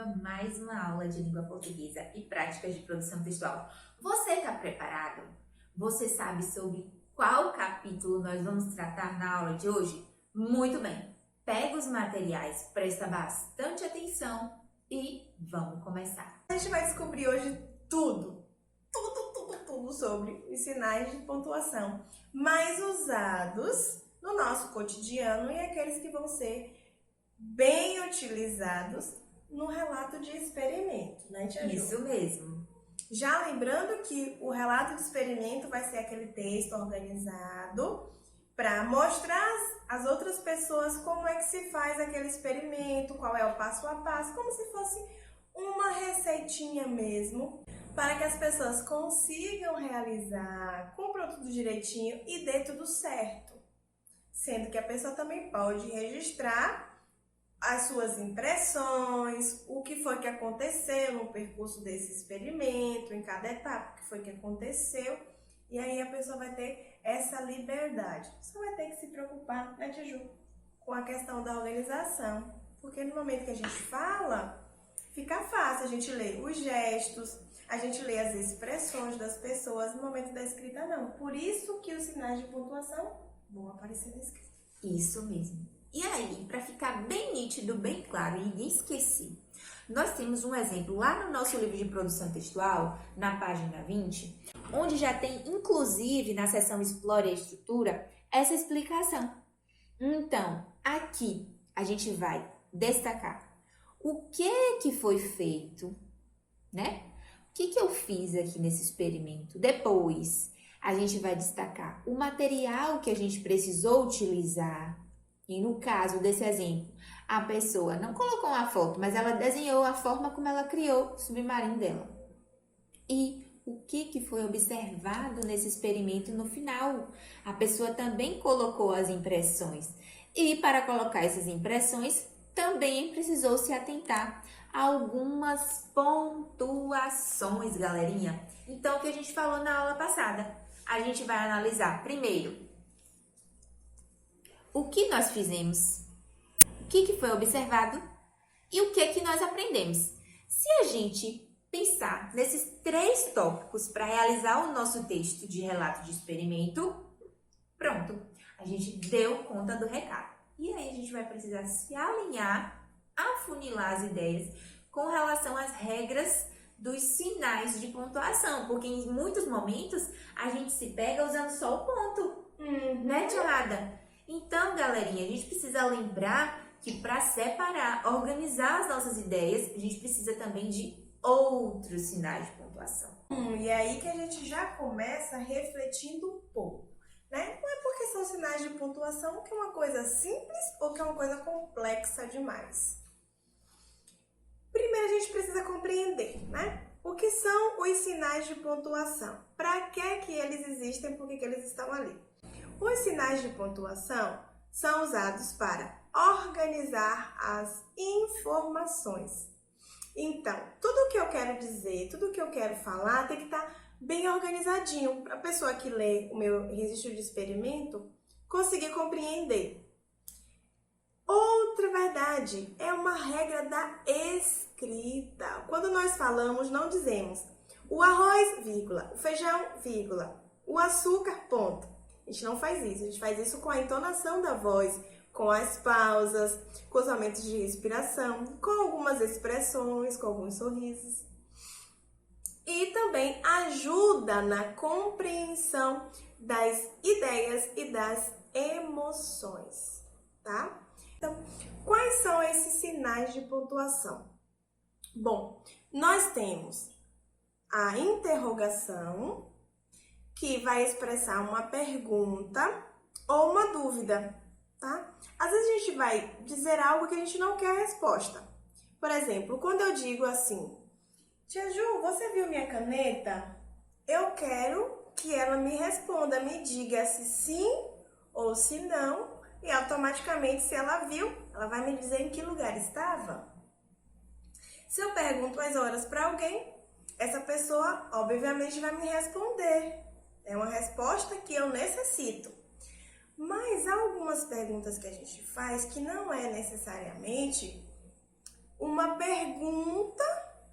a mais uma aula de língua portuguesa e práticas de produção textual. Você está preparado? Você sabe sobre qual capítulo nós vamos tratar na aula de hoje? Muito bem! Pega os materiais, presta bastante atenção e vamos começar. A gente vai descobrir hoje tudo sobre os sinais de pontuação mais usados no nosso cotidiano e aqueles que vão ser bem utilizados no relato de experimento, né, Tia Ju? Isso mesmo. Já lembrando que o relato de experimento vai ser aquele texto organizado para mostrar às outras pessoas como é que se faz aquele experimento, qual é o passo a passo, como se fosse uma receitinha mesmo, para que as pessoas consigam realizar, cumpram tudo direitinho e dê tudo certo. Sendo que a pessoa também pode registrar as suas impressões, o que foi que aconteceu no percurso desse experimento, em cada etapa, o que foi que aconteceu, e aí a pessoa vai ter essa liberdade. Só vai ter que se preocupar, né, Tia Ju, com a questão da organização, porque no momento que a gente fala, fica fácil, a gente lê os gestos, a gente lê as expressões das pessoas, no momento da escrita não. Por isso que os sinais de pontuação vão aparecer na escrita. Isso mesmo. E aí, para ficar bem nítido, bem claro e ninguém esquecer, nós temos um exemplo lá no nosso livro de produção textual, na página 20, onde já tem, inclusive, na seção Explore a Estrutura, essa explicação. Então, aqui a gente vai destacar o que foi feito, né? O que eu fiz aqui nesse experimento? Depois, a gente vai destacar o material que a gente precisou utilizar. E no caso desse exemplo, a pessoa não colocou uma foto, mas ela desenhou a forma como ela criou o submarino dela. E o que foi observado nesse experimento no final? A pessoa também colocou as impressões. E para colocar essas impressões, também precisou se atentar a algumas pontuações, galerinha. Então, o que a gente falou na aula passada? A gente vai analisar primeiro o que nós fizemos, o que foi observado e o que nós aprendemos. Se a gente pensar nesses 3 tópicos para realizar o nosso texto de relato de experimento, pronto, a gente deu conta do recado. E aí a gente vai precisar se alinhar, afunilar as ideias com relação às regras dos sinais de pontuação, porque em muitos momentos a gente se pega usando só o ponto, né, tia Ada? Então, galerinha, a gente precisa lembrar que para separar, organizar as nossas ideias, a gente precisa também de outros sinais de pontuação. E é aí que a gente já começa refletindo um pouco, né? Não é porque são sinais de pontuação que é uma coisa simples ou que é uma coisa complexa demais. Primeiro a gente precisa compreender, né? O que são os sinais de pontuação? Para que eles existem? Por que eles estão ali? Os sinais de pontuação são usados para organizar as informações. Então, tudo que eu quero dizer, tudo que eu quero falar tem que estar bem organizadinho para a pessoa que lê o meu registro de experimento conseguir compreender. Outra verdade é uma regra da escrita. Quando nós falamos, não dizemos o arroz, vírgula, o feijão, vírgula, o açúcar, ponto. A gente não faz isso, a gente faz isso com a entonação da voz, com as pausas, com os aumentos de respiração, com algumas expressões, com alguns sorrisos. E também ajuda na compreensão das ideias e das emoções, tá? Então, quais são esses sinais de pontuação? Bom, nós temos a interrogação, que vai expressar uma pergunta ou uma dúvida, tá? Às vezes a gente vai dizer algo que a gente não quer a resposta. Por exemplo, quando eu digo assim, Tia Ju, você viu minha caneta? Eu quero que ela me responda, me diga se sim ou se não, e automaticamente, se ela viu, ela vai me dizer em que lugar estava. Se eu pergunto as horas para alguém, essa pessoa, obviamente, vai me responder. É uma resposta que eu necessito. Mas há algumas perguntas que a gente faz que não é necessariamente uma pergunta,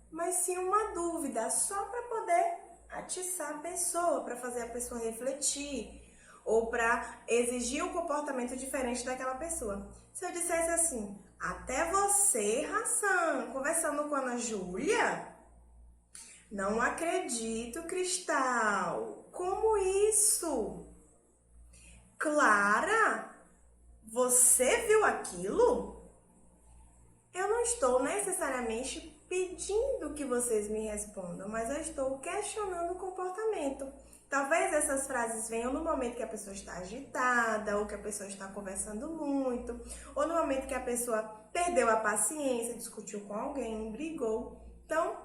mas sim uma dúvida, só para poder atiçar a pessoa, para fazer a pessoa refletir ou para exigir um comportamento diferente daquela pessoa. Se eu dissesse assim, até você, Hassan, conversando com a Ana Júlia? Não acredito, Cristal. Como isso? Clara, você viu aquilo? Eu não estou necessariamente pedindo que vocês me respondam, mas eu estou questionando o comportamento. Talvez essas frases venham no momento que a pessoa está agitada, ou que a pessoa está conversando muito, ou no momento que a pessoa perdeu a paciência, discutiu com alguém, brigou. Então,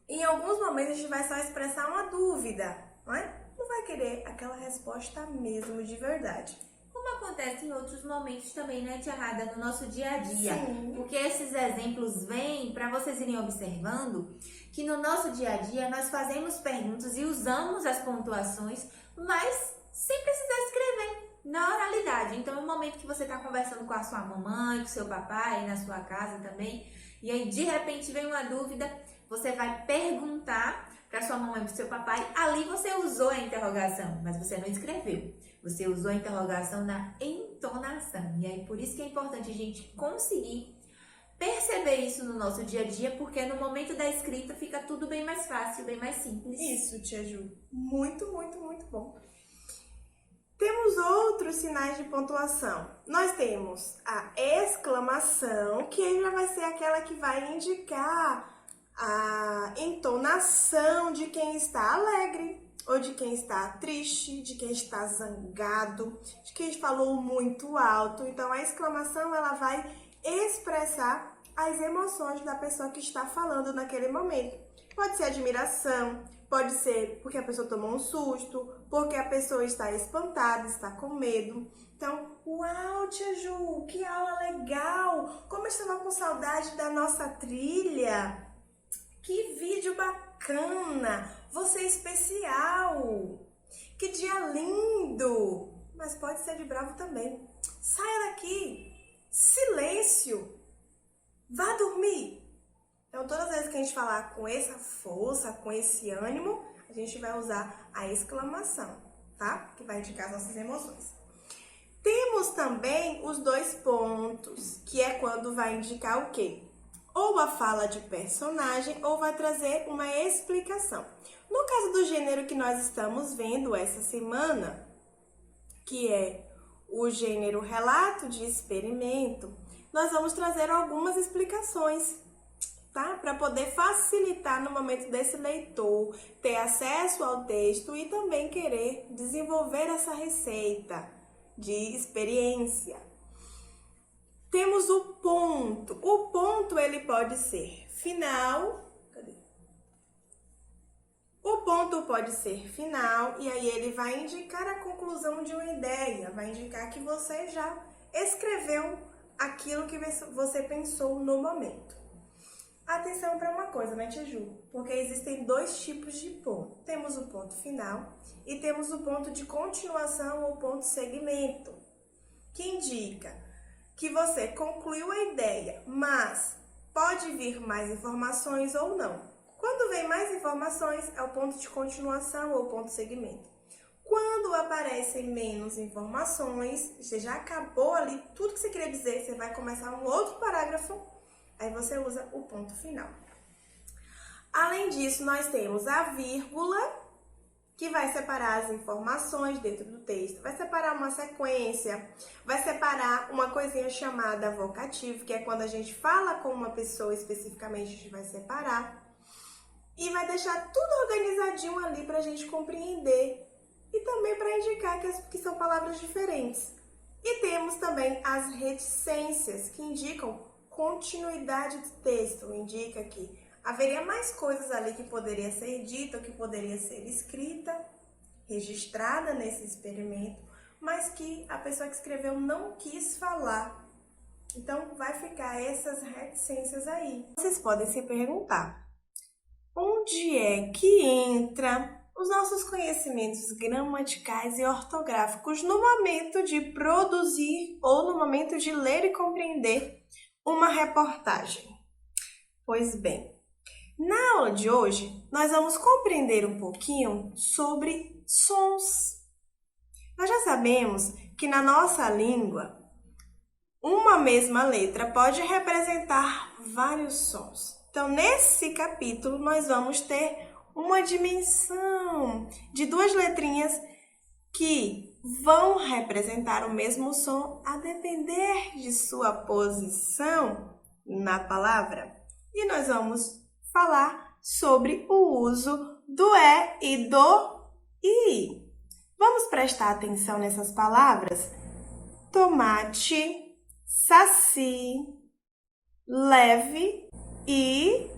em alguns momentos a gente vai só expressar uma dúvida, não é? Não vai querer aquela resposta mesmo de verdade. Como acontece em outros momentos também, né, Tia Rada, no nosso dia a dia. Sim. Porque esses exemplos vêm para vocês irem observando que no nosso dia a dia nós fazemos perguntas e usamos as pontuações, mas sem precisar escrever, na oralidade. Então, no momento que você está conversando com a sua mamãe, com o seu papai, na sua casa também, e aí de repente vem uma dúvida, você vai perguntar para sua mamãe e para o seu papai, ali você usou a interrogação, mas você não escreveu. Você usou a interrogação na entonação. E aí, por isso que é importante a gente conseguir perceber isso no nosso dia a dia, porque no momento da escrita fica tudo bem mais fácil, bem mais simples. Isso, Tia Ju. Muito, muito, muito bom. Temos outros sinais de pontuação. Nós temos a exclamação, que já vai ser aquela que vai indicar a entonação de quem está alegre, ou de quem está triste, de quem está zangado, de quem falou muito alto. Então, a exclamação, ela vai expressar as emoções da pessoa que está falando naquele momento. Pode ser admiração, pode ser porque a pessoa tomou um susto, porque a pessoa está espantada, está com medo. Então, uau, Tia Ju, que aula legal! Como eu estava com saudade da nossa trilha! Que vídeo bacana! Você é especial! Que dia lindo! Mas pode ser de bravo também. Saia daqui! Silêncio! Vá dormir! Então, todas as vezes que a gente falar com essa força, com esse ânimo, a gente vai usar a exclamação, tá? Que vai indicar as nossas emoções. Temos também os dois pontos, que é quando vai indicar o quê? Ou a fala de personagem, ou vai trazer uma explicação. No caso do gênero que nós estamos vendo essa semana, que é o gênero relato de experimento, nós vamos trazer algumas explicações, tá? Para poder facilitar no momento desse leitor ter acesso ao texto e também querer desenvolver essa receita de experiência. Temos o ponto. O ponto, ele pode ser final. O ponto pode ser final e aí ele vai indicar a conclusão de uma ideia, vai indicar que você já escreveu aquilo que você pensou no momento. Atenção para uma coisa, né, Tia Ju? Porque existem dois tipos de ponto. Temos o ponto final e temos o ponto de continuação ou ponto segmento, que indica que você concluiu a ideia, mas pode vir mais informações ou não. Quando vem mais informações, é o ponto de continuação ou ponto segmento. Quando aparecem menos informações, você já acabou ali tudo que você queria dizer, você vai começar um outro parágrafo, aí você usa o ponto final. Além disso, nós temos a vírgula, que vai separar as informações dentro do texto, vai separar uma sequência, vai separar uma coisinha chamada vocativo, que é quando a gente fala com uma pessoa especificamente, a gente vai separar. E vai deixar tudo organizadinho ali para a gente compreender e também para indicar que são palavras diferentes. E temos também as reticências, que indicam continuidade do texto, indica que haveria mais coisas ali que poderia ser dita, que poderia ser escrita, registrada nesse experimento, mas que a pessoa que escreveu não quis falar. Então, vai ficar essas reticências aí. Vocês podem se perguntar, onde é que entra os nossos conhecimentos gramaticais e ortográficos no momento de produzir ou no momento de ler e compreender uma reportagem? Pois bem, na aula de hoje, nós vamos compreender um pouquinho sobre sons. Nós já sabemos que na nossa língua, uma mesma letra pode representar vários sons. Então, nesse capítulo, nós vamos ter uma dimensão de duas letrinhas que vão representar o mesmo som a depender de sua posição na palavra. E nós vamos falar sobre o uso do E e do I. Vamos prestar atenção nessas palavras? Tomate, saci, leve e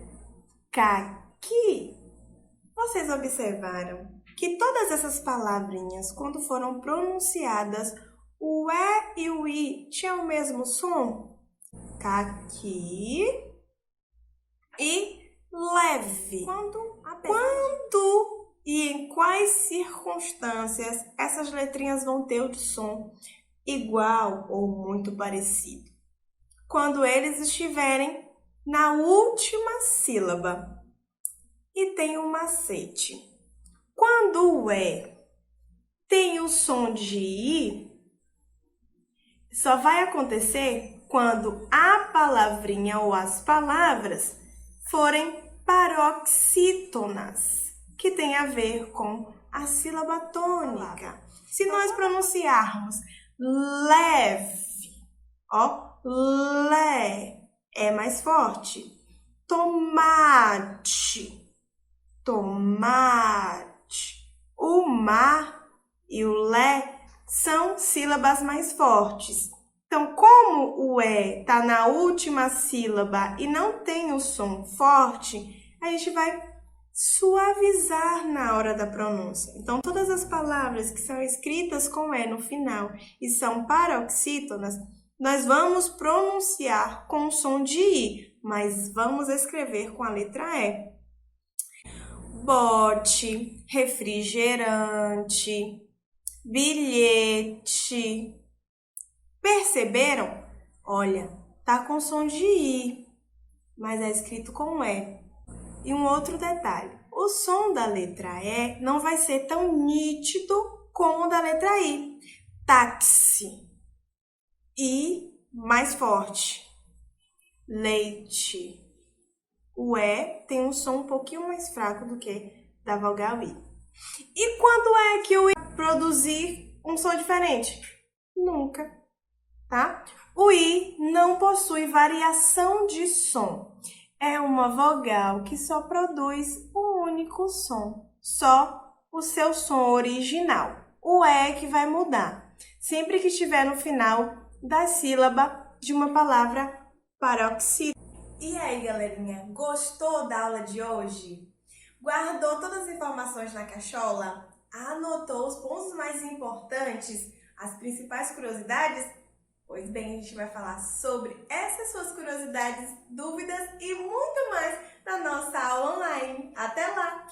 caqui. Vocês observaram que todas essas palavrinhas, quando foram pronunciadas, o E e o I tinham o mesmo som? Caqui e leve. Quando e em quais circunstâncias essas letrinhas vão ter o som igual ou muito parecido? Quando eles estiverem na última sílaba. E tem um macete. Quando o E tem o som de I, só vai acontecer quando a palavrinha ou as palavras forem paroxítonas, que tem a ver com a sílaba tônica. Se nós pronunciarmos leve, lé é mais forte. Tomate, o má e o lé são sílabas mais fortes. Então, como o E está na última sílaba e não tem o som forte, a gente vai suavizar na hora da pronúncia. Então, todas as palavras que são escritas com E no final e são paroxítonas, nós vamos pronunciar com o som de I, mas vamos escrever com a letra E. Bote, refrigerante, bilhete. Perceberam? Olha, tá com som de I, mas é escrito com E. E um outro detalhe, o som da letra E não vai ser tão nítido como o da letra I. Táxi. I mais forte. Leite. O E tem um som um pouquinho mais fraco do que da vogal I. E quando é que o I vai produzir um som diferente? Nunca, tá? O I não possui variação de som. É uma vogal que só produz um único som, só o seu som original. O E que vai mudar, sempre que estiver no final da sílaba de uma palavra paroxítona. E aí, galerinha, gostou da aula de hoje? Guardou todas as informações na cachola? Anotou os pontos mais importantes, as principais curiosidades? Pois bem, a gente vai falar sobre essas suas curiosidades, dúvidas e muito mais na nossa aula online. Até lá!